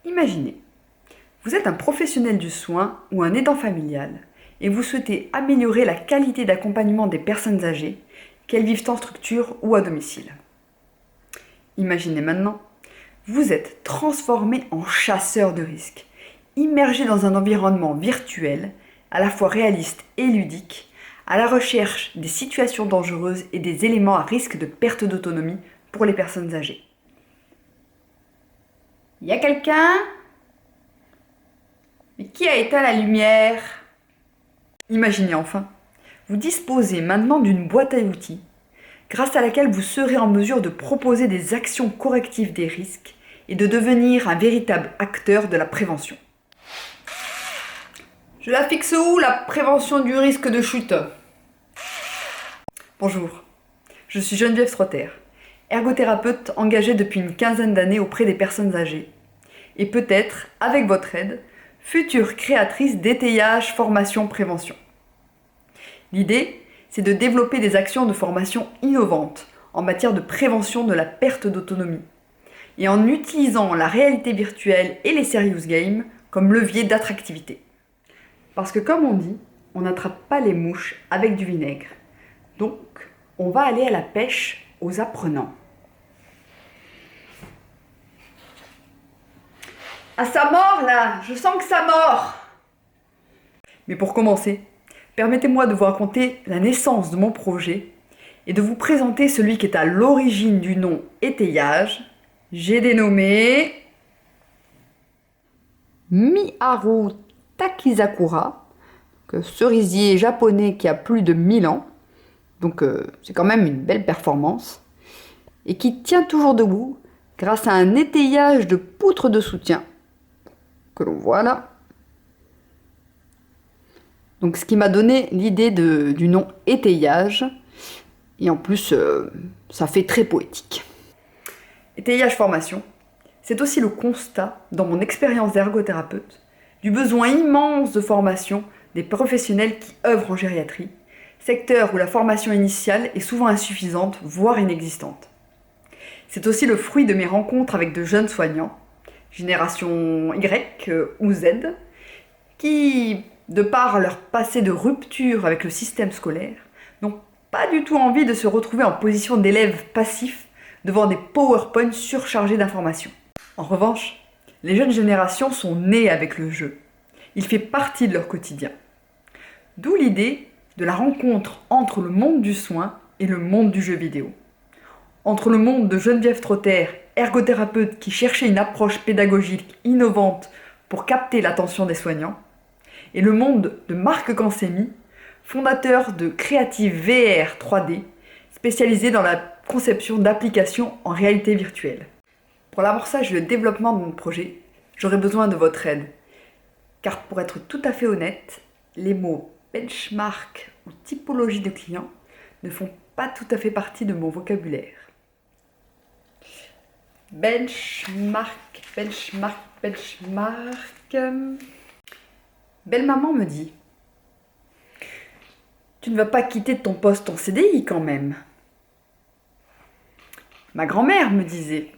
Imaginez, vous êtes un professionnel du soin ou un aidant familial et vous souhaitez améliorer la qualité d'accompagnement des personnes âgées, qu'elles vivent en structure ou à domicile. Imaginez maintenant, vous êtes transformé en chasseur de risques, immergé dans un environnement virtuel, à la fois réaliste et ludique, à la recherche des situations dangereuses et des éléments à risque de perte d'autonomie pour les personnes âgées. Y a quelqu'un ? Mais qui a éteint la lumière ? Imaginez enfin, vous disposez maintenant d'une boîte à outils, grâce à laquelle vous serez en mesure de proposer des actions correctives des risques et de devenir un véritable acteur de la prévention. Je la fixe où, la prévention du risque de chute ? Bonjour, je suis Geneviève Strotter, ergothérapeute engagée depuis une quinzaine d'années auprès des personnes âgées. Et peut-être, avec votre aide, future créatrice d'étayage formation prévention. L'idée, c'est de développer des actions de formation innovantes en matière de prévention de la perte d'autonomie et en utilisant la réalité virtuelle et les serious games comme levier d'attractivité. Parce que comme on dit, on n'attrape pas les mouches avec du vinaigre. Donc, on va aller à la pêche aux apprenants. Ah, ça mord là, je sens que ça mord. Mais pour commencer, permettez-moi de vous raconter la naissance de mon projet et de vous présenter celui qui est à l'origine du nom étayage. J'ai dénommé Miharu Takizakura, cerisier japonais qui a plus de 1000 ans, donc c'est quand même une belle performance, et qui tient toujours debout grâce à un étayage de poutres de soutien que l'on voit là. Donc ce qui m'a donné l'idée du nom étayage, et en plus ça fait très poétique. Étayage formation, c'est aussi le constat, dans mon expérience d'ergothérapeute, du besoin immense de formation des professionnels qui œuvrent en gériatrie, secteur où la formation initiale est souvent insuffisante, voire inexistante. C'est aussi le fruit de mes rencontres avec de jeunes soignants, génération Y ou Z, qui, de par leur passé de rupture avec le système scolaire, n'ont pas du tout envie de se retrouver en position d'élèves passifs devant des PowerPoints surchargés d'informations. En revanche, les jeunes générations sont nées avec le jeu. Il fait partie de leur quotidien. D'où l'idée de la rencontre entre le monde du soin et le monde du jeu vidéo. Entre le monde de Geneviève Strotter, ergothérapeute qui cherchait une approche pédagogique innovante pour capter l'attention des soignants, et le monde de Marc Cancemi, fondateur de Creative VR 3D, spécialisé dans la conception d'applications en réalité virtuelle. Pour l'amorçage et le développement de mon projet, j'aurai besoin de votre aide. Car pour être tout à fait honnête, les mots benchmark ou typologie de client ne font pas tout à fait partie de mon vocabulaire. Benchmark. Belle-maman me dit « Tu ne vas pas quitter ton poste en CDI quand même ?» Ma grand-mère me disait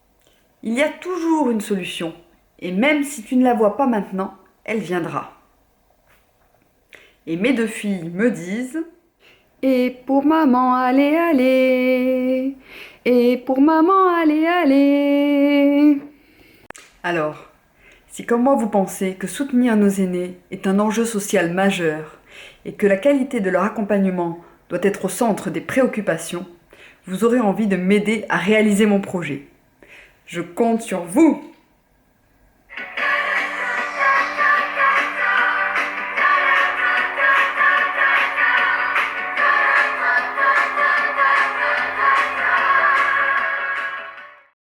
« Il y a toujours une solution, et même si tu ne la vois pas maintenant, elle viendra. » Et mes deux filles me disent « Et pour maman, allez, allez, et pour maman, allez, allez. » Alors, si comme moi vous pensez que soutenir nos aînés est un enjeu social majeur et que la qualité de leur accompagnement doit être au centre des préoccupations, vous aurez envie de m'aider à réaliser mon projet. Je compte sur vous!